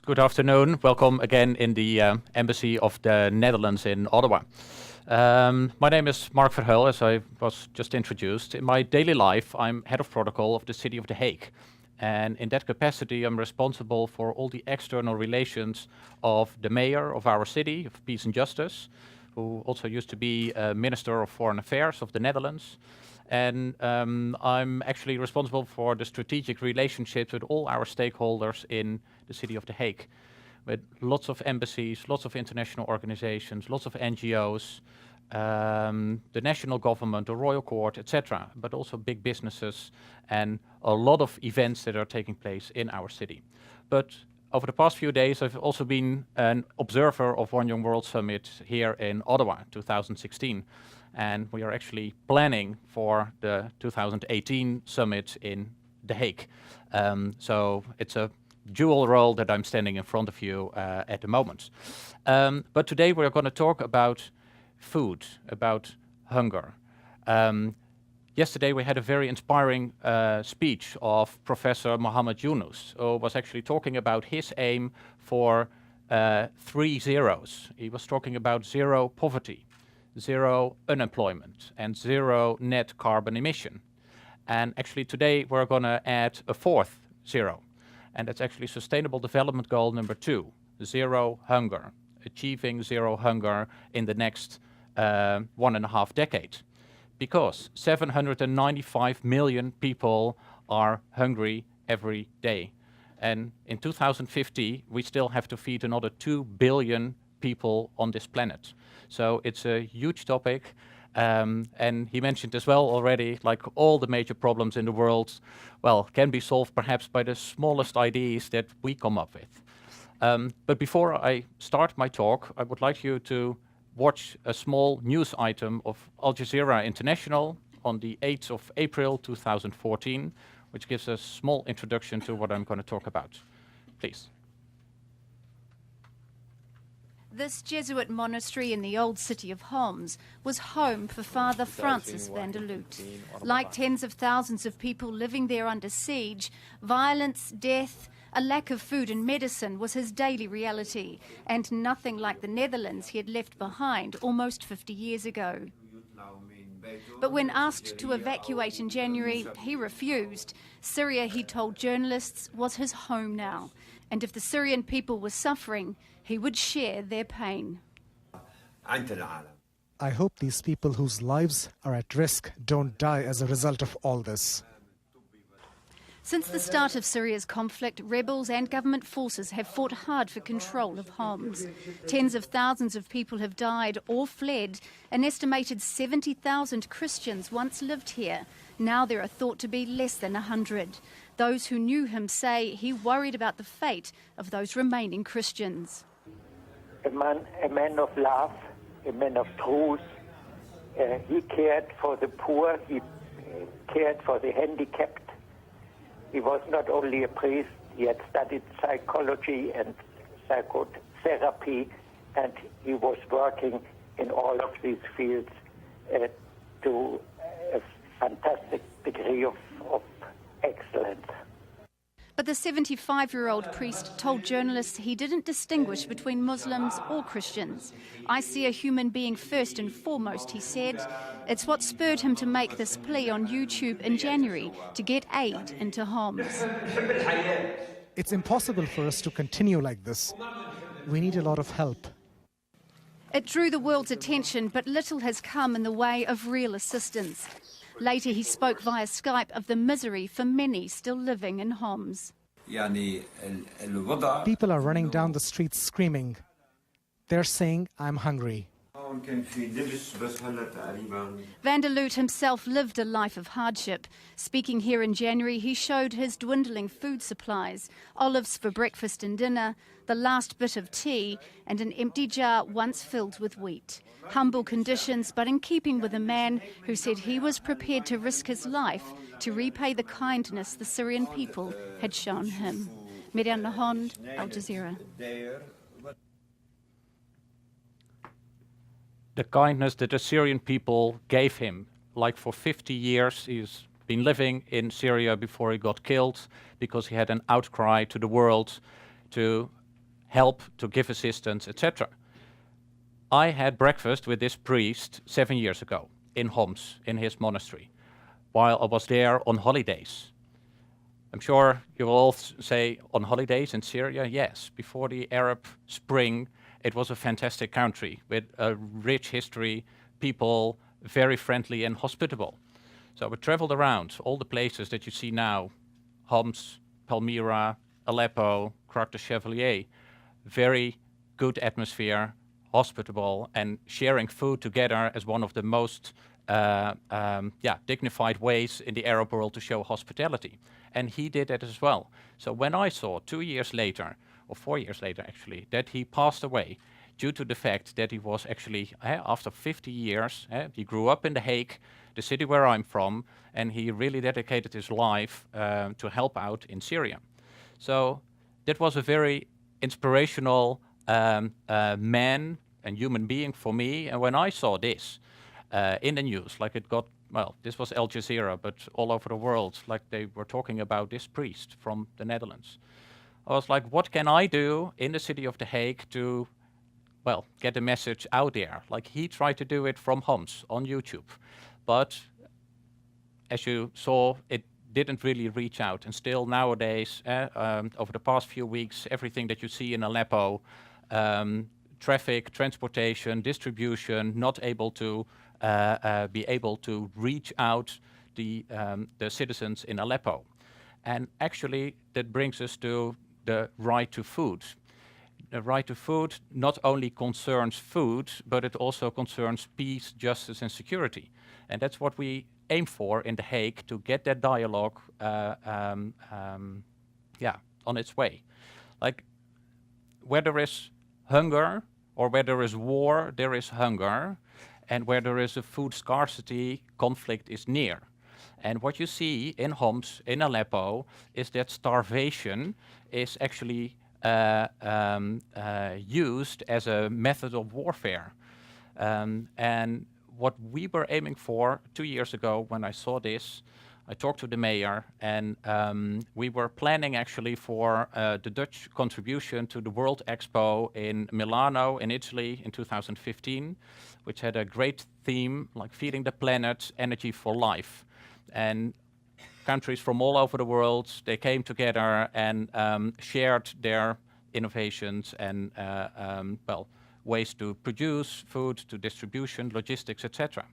Good afternoon. Welcome again in the Embassy of the Netherlands in Ottawa. My name is Mark Verheul, as I was just introduced. In my daily life, I'm head of protocol of the city of The Hague. And in that capacity, I'm responsible for all the external relations of the mayor of our city, of Peace and Justice, who also used to be Minister of Foreign Affairs of the Netherlands. And I'm actually responsible for the strategic relationships with all our stakeholders in the city of The Hague, with lots of embassies, lots of international organizations, lots of NGOs, the national government, the royal court, etc., but also big businesses and a lot of events that are taking place in our city. But over the past few days, I've also been an observer of One Young World Summit here in Ottawa, 2016. And we are actually planning for the 2018 summit in The Hague. So it's a dual role that I'm standing in front of you at the moment. But today we're going to talk about food, about hunger. Yesterday we had a very inspiring speech of Professor Mohammed Yunus, who was actually talking about his aim for 3 zeros. He was talking about zero poverty, zero unemployment, and zero net carbon emission. And actually today we're going to add a 4th zero. And that's actually Sustainable Development Goal number 2, zero hunger, achieving zero hunger in the next 1.5 decades. Because 795 million people are hungry every day. And in 2050, we still have to feed another 2 billion people on this planet. So it's a huge topic. And he mentioned as well already, like all the major problems in the world, well, can be solved perhaps by the smallest ideas that we come up with. But before I start my talk, I would like you to watch a small news item of Al Jazeera International on the 8th of April 2014, which gives a small introduction to what I'm going to talk about. Please. This Jesuit monastery in the old city of Homs was home for Father Francis van der Loot. Like tens of thousands of people living there under siege, violence, death, a lack of food and medicine was his daily reality, and nothing like the Netherlands he had left behind almost 50 years ago. But when asked to evacuate in January, he refused. Syria, he told journalists, was his home now, and if the Syrian people were suffering, he would share their pain. I hope these people whose lives are at risk don't die as a result of all this. Since the start of Syria's conflict, rebels and government forces have fought hard for control of Homs. Tens of thousands of people have died or fled. An estimated 70,000 Christians once lived here. Now there are thought to be less than 100. Those who knew him say he worried about the fate of those remaining Christians. A man of love, a man of truth. He cared for the poor, he cared for the handicapped. He was not only a priest, he had studied psychology and psychotherapy, and he was working in all of these fields to a fantastic degree of excellence. But the 75-year-old priest told journalists he didn't distinguish between Muslims or Christians. I see a human being first and foremost, he said. It's what spurred him to make this plea on YouTube in January to get aid into Homs. It's impossible for us to continue like this. We need a lot of help. It drew the world's attention, but little has come in the way of real assistance. Later, he spoke via Skype of the misery for many still living in Homs. People are running down the streets screaming. They're saying, I'm hungry. Van der Loot himself lived a life of hardship. Speaking here in January, he showed his dwindling food supplies, olives for breakfast and dinner, the last bit of tea, and an empty jar once filled with wheat. Humble conditions, but in keeping with a man who said he was prepared to risk his life to repay the kindness the Syrian people had shown him. Madeleine Albright, Al Jazeera. The kindness that the Syrian people gave him, like for 50 years, he's been living in Syria before he got killed, because he had an outcry to the world to help, to give assistance, etc. I had breakfast with this priest 7 years ago in Homs, in his monastery, while I was there on holidays. I'm sure you will all say, on holidays in Syria? Yes, before the Arab Spring, it was a fantastic country with a rich history, people very friendly and hospitable. So we traveled around all the places that you see now, Homs, Palmyra, Aleppo, Croix de Chevalier. Very good atmosphere, hospitable, and sharing food together as one of the most dignified ways in the Arab world to show hospitality. And he did that as well. So when I saw 2 years later, or 4 years later actually, that he passed away due to the fact that he was actually, after 50 years, he grew up in The Hague, the city where I'm from, and he really dedicated his life to help out in Syria. So that was a very inspirational man and human being for me. And when I saw this in the news, like it got, well, this was Al Jazeera, but all over the world, like they were talking about this priest from the Netherlands. I was like, what can I do in the city of The Hague to, well, get the message out there? Like he tried to do it from Homs on YouTube, but as you saw, it didn't really reach out. And still nowadays, over the past few weeks, everything that you see in Aleppo, traffic, transportation, distribution, not able to be able to reach out the citizens in Aleppo. And actually, that brings us to the right to food. The right to food not only concerns food, but it also concerns peace, justice, and security. And that's what we aim for in The Hague, to get that dialogue on its way. Like, where there is hunger or where there is war, there is hunger. And where there is a food scarcity, conflict is near. And what you see in Homs, in Aleppo, is that starvation is actually used as a method of warfare. And what we were aiming for 2 years ago when I saw this, I talked to the mayor, and we were planning actually for the Dutch contribution to the World Expo in Milano in Italy in 2015, which had a great theme like feeding the planet, energy for life. And countries from all over the world, they came together and shared their innovations and ways to produce food, to distribution, logistics, etc.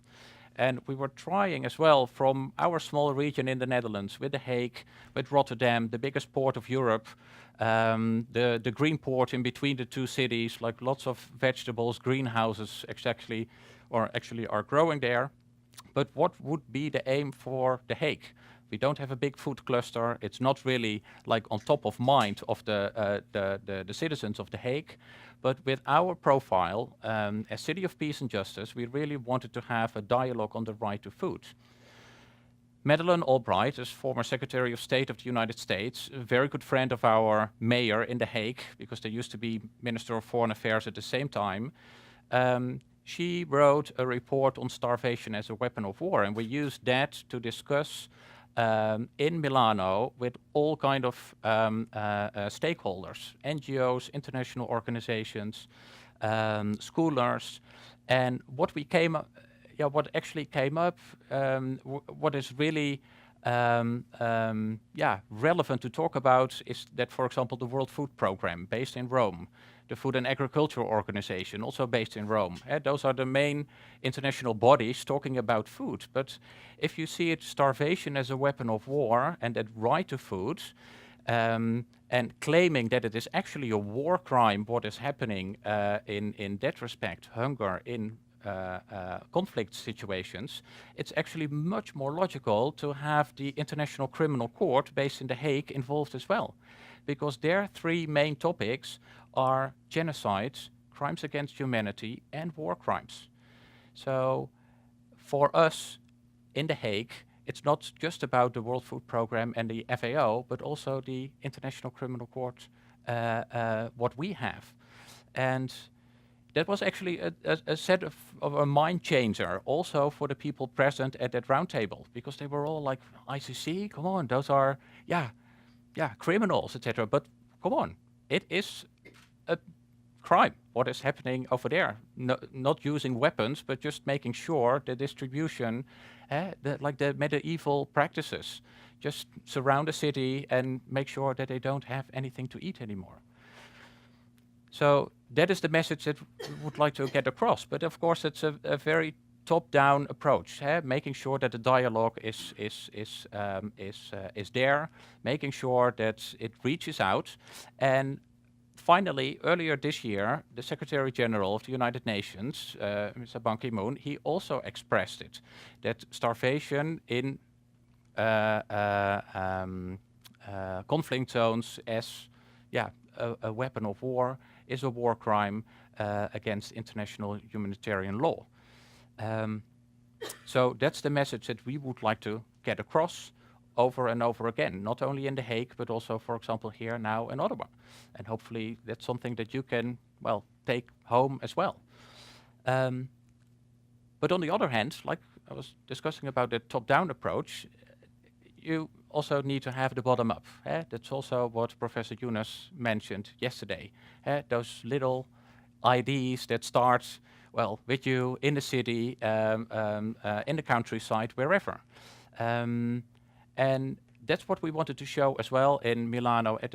And we were trying as well from our small region in the Netherlands, with The Hague, with Rotterdam, the biggest port of Europe, the green port in between the two cities, like lots of vegetables, greenhouses actually are growing there. But what would be the aim for The Hague? We don't have a big food cluster. It's not really like on top of mind of the citizens of The Hague. But with our profile, as City of Peace and Justice, we really wanted to have a dialogue on the right to food. Madeleine Albright is former Secretary of State of the United States, a very good friend of our mayor in The Hague, because they used to be Minister of Foreign Affairs at the same time. She wrote a report on starvation as a weapon of war, and we used that to discuss in Milano with all kind of stakeholders, NGOs, international organizations, schoolers, and what actually came up, what is really relevant to talk about is that, for example, the World Food Programme based in Rome, the Food and Agriculture Organization, also based in Rome. Those are the main international bodies talking about food. But if you see it, starvation as a weapon of war and that right to food, and claiming that it is actually a war crime, what is happening in that respect, hunger in conflict situations, it's actually much more logical to have the International Criminal Court based in The Hague involved as well. Because their three main topics are genocide, crimes against humanity, and war crimes. So for us in The Hague, it's not just about the World Food Programme and the FAO, but also the International Criminal Court, what we have. And that was actually a set of a mind changer also for the people present at that round table, because they were all like, ICC, come on, those are, criminals, etc. But come on, it is a crime. What is happening over there? Not using weapons, but just making sure the distribution, like the medieval practices, just surround the city and make sure that they don't have anything to eat anymore. So that is the message that we would like to get across. But of course, it's a very top-down approach, making sure that the dialogue is there, making sure that it reaches out. And finally, earlier this year, the Secretary General of the United Nations, Mr. Ban Ki-moon, he also expressed it, that starvation in conflict zones as a weapon of war is a war crime against international humanitarian law. So that's the message that we would like to get across over and over again, not only in The Hague, but also, for example, here now in Ottawa. And hopefully that's something that you can, well, take home as well. But on the other hand, like I was discussing about the top-down approach, you also need to have the bottom-up. That's also what Professor Yunus mentioned yesterday. Those little ideas that start, well, with you in the city, in the countryside, wherever. And that's what we wanted to show as well in Milano at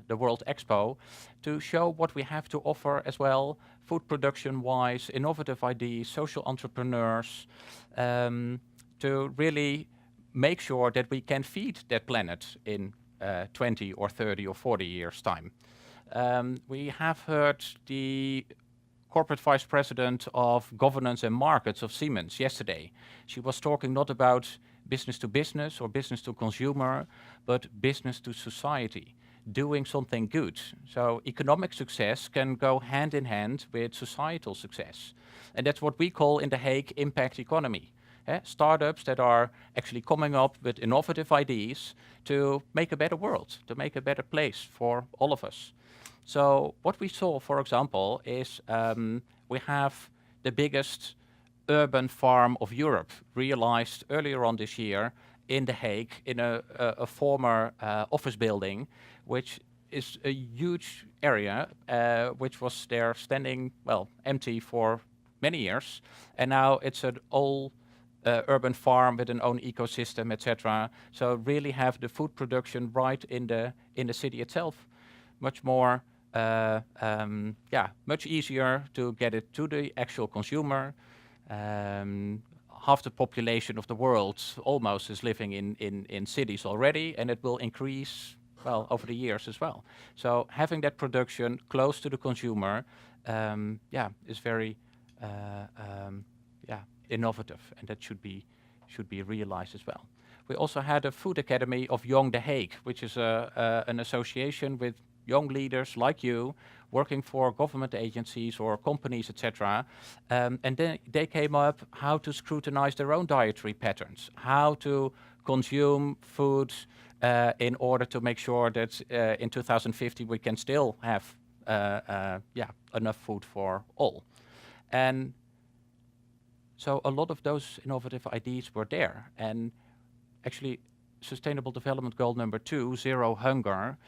the World Expo, to show what we have to offer as well, food production-wise, innovative ideas, social entrepreneurs, to really make sure that we can feed that planet in 20 or 30 or 40 years' time. We have heard the corporate vice president of governance and markets of Siemens yesterday. She was talking not about business to business or business to consumer, but business to society, doing something good. So economic success can go hand in hand with societal success. And that's what we call in The Hague impact economy. Startups that are actually coming up with innovative ideas to make a better world, to make a better place for all of us. So what we saw, for example, is we have the biggest urban farm of Europe realized earlier on this year in The Hague in a former office building, which is a huge area, which was there standing, well, empty for many years. And now it's an all urban farm with an own ecosystem, etc. So really have the food production right in the city itself. Much more, much easier to get it to the actual consumer. Half the population of the world almost is living in cities already, and it will increase, well, over the years as well. So having that production close to the consumer, is very, innovative, and that should be realized as well. We also had a food academy of Young The Hague, which is an association with young leaders like you, working for government agencies or companies, etc. And then they came up how to scrutinize their own dietary patterns, how to consume food in order to make sure that in 2050 we can still have enough food for all. And so a lot of those innovative ideas were there. And actually, Sustainable Development Goal number 2, Zero Hunger,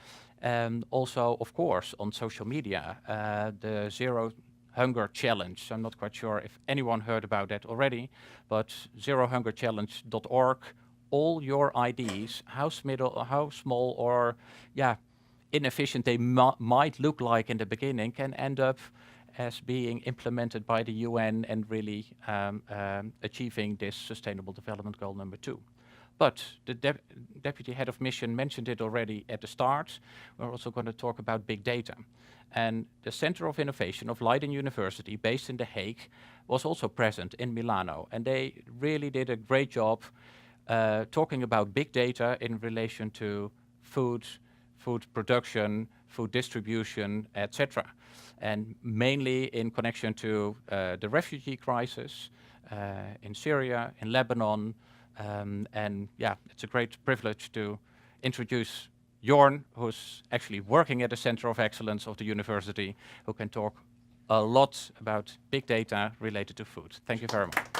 and also, of course, on social media, the Zero Hunger Challenge. I'm not quite sure if anyone heard about that already, but zerohungerchallenge.org, all your ideas, how small or inefficient they might look like in the beginning, can end up as being implemented by the UN and really achieving this Sustainable Development Goal number 2. But the Deputy Head of Mission mentioned it already at the start. We're also going to talk about big data. And the Center of Innovation of Leiden University, based in The Hague, was also present in Milano. And they really did a great job talking about big data in relation to food production, food distribution, etc. And mainly in connection to the refugee crisis in Syria, in Lebanon. It's a great privilege to introduce Jorn, who's actually working at the Center of Excellence of the university, who can talk a lot about big data related to food. Thank you very much.